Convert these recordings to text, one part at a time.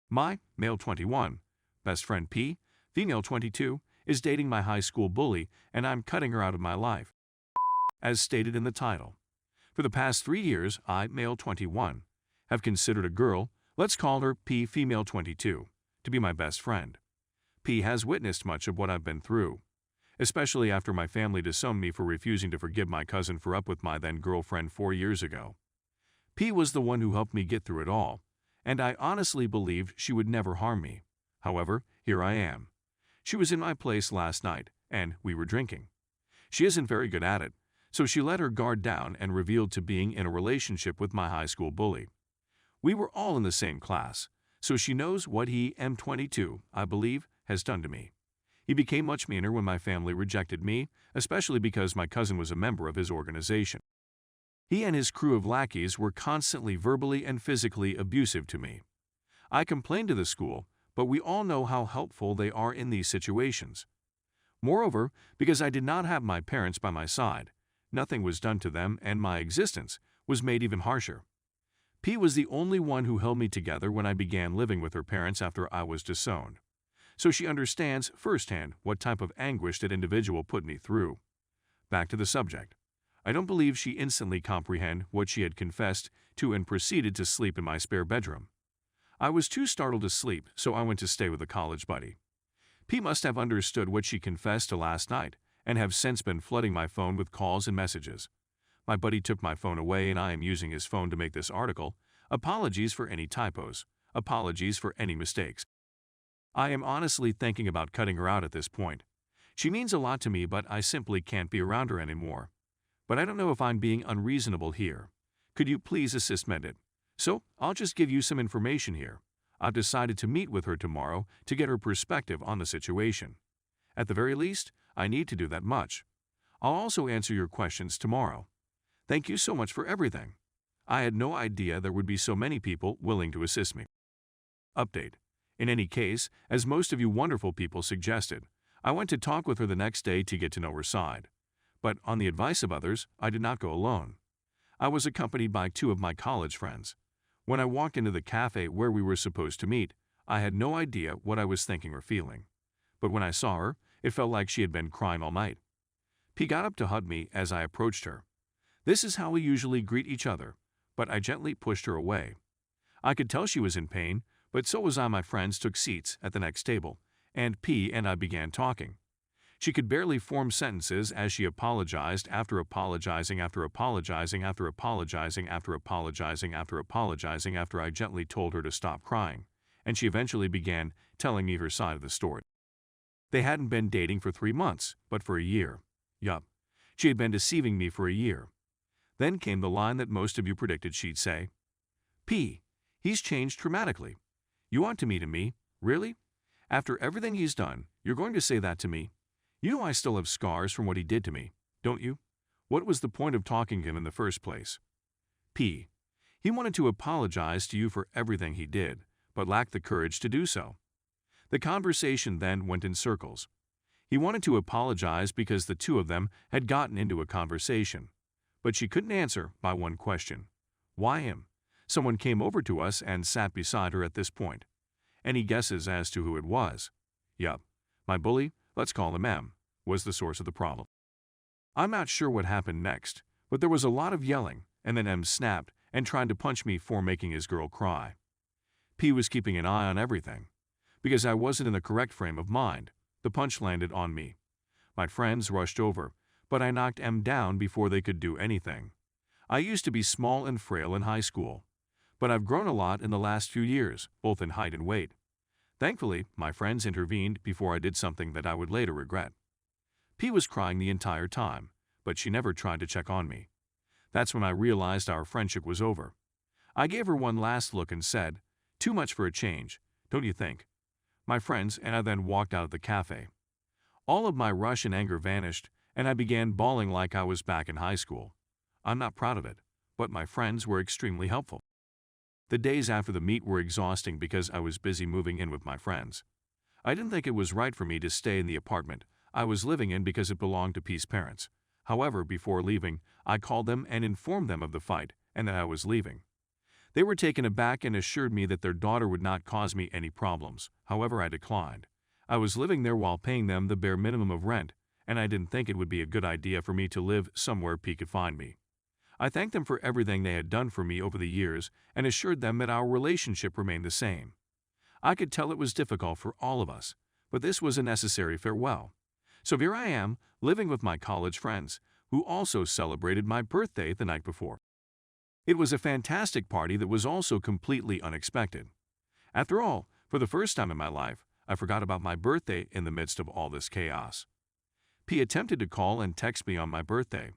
My, male 21, best friend P, female 22, is dating my high school bully and I'm cutting her out of my life. As stated in the title, for the past 3 years, I, male 21, have considered a girl, let's call her P, female 22, to be my best friend. P has witnessed much of what I've been through, especially after my family disowned me for refusing to forgive my cousin for up with my then-girlfriend 4 years ago. P was the one who helped me get through it all, and I honestly believed she would never harm me. However, here I am. She was in my place last night, and we were drinking. She isn't very good at it, so she let her guard down and revealed to being in a relationship with my high school bully. We were all in the same class, so she knows what he, M22, I believe, has done to me. He became much meaner when my family rejected me, especially because my cousin was a member of his organization. He and his crew of lackeys were constantly verbally and physically abusive to me. I complained to the school, but we all know how helpful they are in these situations. Moreover, because I did not have my parents by my side, nothing was done to them and my existence was made even harsher. P was the only one who held me together when I began living with her parents after I was disowned. So she understands firsthand what type of anguish that individual put me through. Back to the subject. I don't believe she instantly comprehended what she had confessed to and proceeded to sleep in my spare bedroom. I was too startled to sleep, so I went to stay with a college buddy. P must have understood what she confessed to last night and have since been flooding my phone with calls and messages. My buddy took my phone away and I am using his phone to make this article. Apologies for any typos. Apologies for any mistakes. I am honestly thinking about cutting her out at this point. She means a lot to me, but I simply can't be around her anymore. But I don't know if I'm being unreasonable here. Could you please assist mend it? So, I'll just give you some information here. I've decided to meet with her tomorrow to get her perspective on the situation. At the very least, I need to do that much. I'll also answer your questions tomorrow. Thank you so much for everything. I had no idea there would be so many people willing to assist me. Update. In any case, as most of you wonderful people suggested, I went to talk with her the next day to get to know her side. But on the advice of others, I did not go alone. I was accompanied by 2 of my college friends. When I walked into the cafe where we were supposed to meet, I had no idea what I was thinking or feeling. But when I saw her, it felt like she had been crying all night. P got up to hug me as I approached her. This is how we usually greet each other, but I gently pushed her away. I could tell she was in pain, but so was I. My friends took seats at the next table, and P and I began talking. She could barely form sentences as she apologized after apologizing after apologizing after apologizing after apologizing after apologizing after I gently told her to stop crying, and she eventually began telling me her side of the story. They hadn't been dating for 3 months, but for a year. Yup, she had been deceiving me for a year. Then came the line that most of you predicted she'd say. P, he's changed dramatically. You want to meet him, me? Really? After everything he's done, you're going to say that to me? You know I still have scars from what he did to me, don't you? What was the point of talking to him in the first place? P, he wanted to apologize to you for everything he did, but lacked the courage to do so. The conversation then went in circles. He wanted to apologize because the 2 of them had gotten into a conversation, but she couldn't answer my one question. Why him? Someone came over to us and sat beside her at this point. Any guesses as to who it was? Yup, my bully, let's call him M, was the source of the problem. I'm not sure what happened next, but there was a lot of yelling, and then M snapped and tried to punch me for making his girl cry. P was keeping an eye on everything. Because I wasn't in the correct frame of mind, the punch landed on me. My friends rushed over, but I knocked M down before they could do anything. I used to be small and frail in high school, but I've grown a lot in the last few years, both in height and weight. Thankfully, my friends intervened before I did something that I would later regret. P was crying the entire time, but she never tried to check on me. That's when I realized our friendship was over. I gave her one last look and said, "Too much for a change, don't you think?" My friends and I then walked out of the cafe. All of my rush and anger vanished, and I began bawling like I was back in high school. I'm not proud of it, but my friends were extremely helpful. The days after the meet were exhausting because I was busy moving in with my friends. I didn't think it was right for me to stay in the apartment I was living in because it belonged to P's parents. However, before leaving, I called them and informed them of the fight and that I was leaving. They were taken aback and assured me that their daughter would not cause me any problems. However, I declined. I was living there while paying them the bare minimum of rent, and I didn't think it would be a good idea for me to live somewhere P could find me. I thanked them for everything they had done for me over the years and assured them that our relationship remained the same. I could tell it was difficult for all of us, but this was a necessary farewell. So here I am, living with my college friends, who also celebrated my birthday the night before. It was a fantastic party that was also completely unexpected. After all, for the first time in my life, I forgot about my birthday in the midst of all this chaos. P attempted to call and text me on my birthday.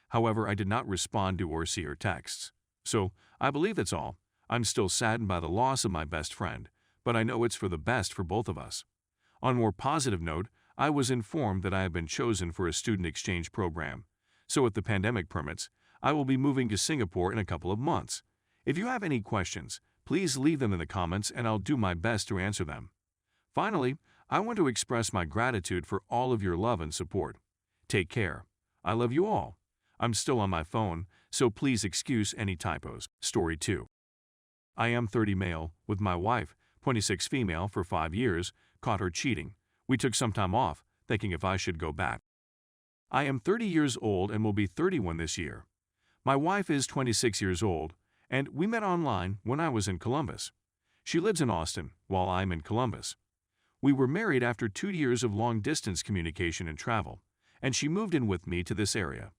However, I did not respond to or see her texts. So, I believe that's all. I'm still saddened by the loss of my best friend, but I know it's for the best for both of us. On a more positive note, I was informed that I have been chosen for a student exchange program. So if the pandemic permits, I will be moving to Singapore in a couple of months. If you have any questions, please leave them in the comments and I'll do my best to answer them. Finally, I want to express my gratitude for all of your love and support. Take care. I love you all. I'm still on my phone, so please excuse any typos. Story 2. I am 30 male, with my wife, 26 female for 5 years, caught her cheating. We took some time off, thinking if I should go back. I am 30 years old and will be 31 this year. My wife is 26 years old, and we met online when I was in Columbus. She lives in Austin, while I'm in Columbus. We were married after 2 years of long-distance communication and travel, and she moved in with me to this area.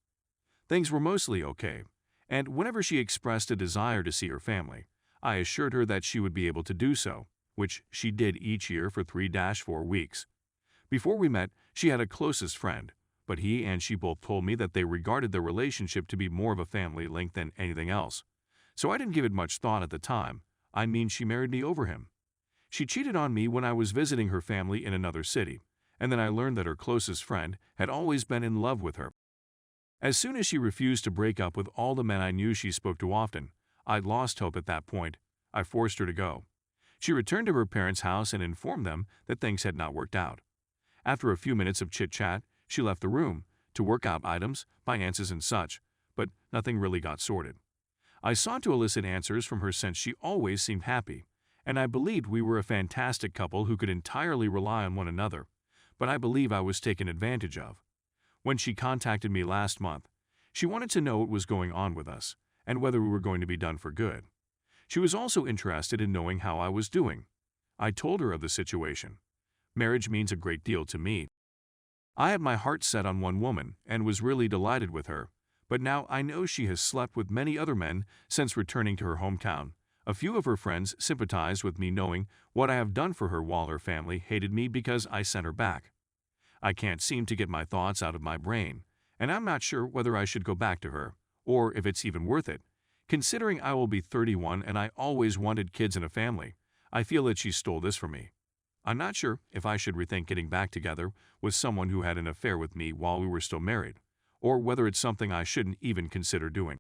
Things were mostly okay, and whenever she expressed a desire to see her family, I assured her that she would be able to do so, which she did each year for 3-4 weeks. Before we met, she had a closest friend, but he and she both told me that they regarded their relationship to be more of a family link than anything else. So I didn't give it much thought at the time. I mean, she married me over him. She cheated on me when I was visiting her family in another city, and then I learned that her closest friend had always been in love with her. As soon as she refused to break up with all the men I knew she spoke to often, I lost hope at that point. I forced her to go. She returned to her parents' house and informed them that things had not worked out. After a few minutes of chit-chat, she left the room to work out items, finances, and such, but nothing really got sorted. I sought to elicit answers from her since she always seemed happy, and I believed we were a fantastic couple who could entirely rely on one another, but I believe I was taken advantage of. When she contacted me last month, she wanted to know what was going on with us and whether we were going to be done for good. She was also interested in knowing how I was doing. I told her of the situation. Marriage means a great deal to me. I had my heart set on one woman and was really delighted with her, but now I know she has slept with many other men since returning to her hometown. A few of her friends sympathized with me knowing what I have done for her while her family hated me because I sent her back. I can't seem to get my thoughts out of my brain, and I'm not sure whether I should go back to her, or if it's even worth it. Considering I will be 31 and I always wanted kids and a family, I feel that she stole this from me. I'm not sure if I should rethink getting back together with someone who had an affair with me while we were still married, or whether it's something I shouldn't even consider doing.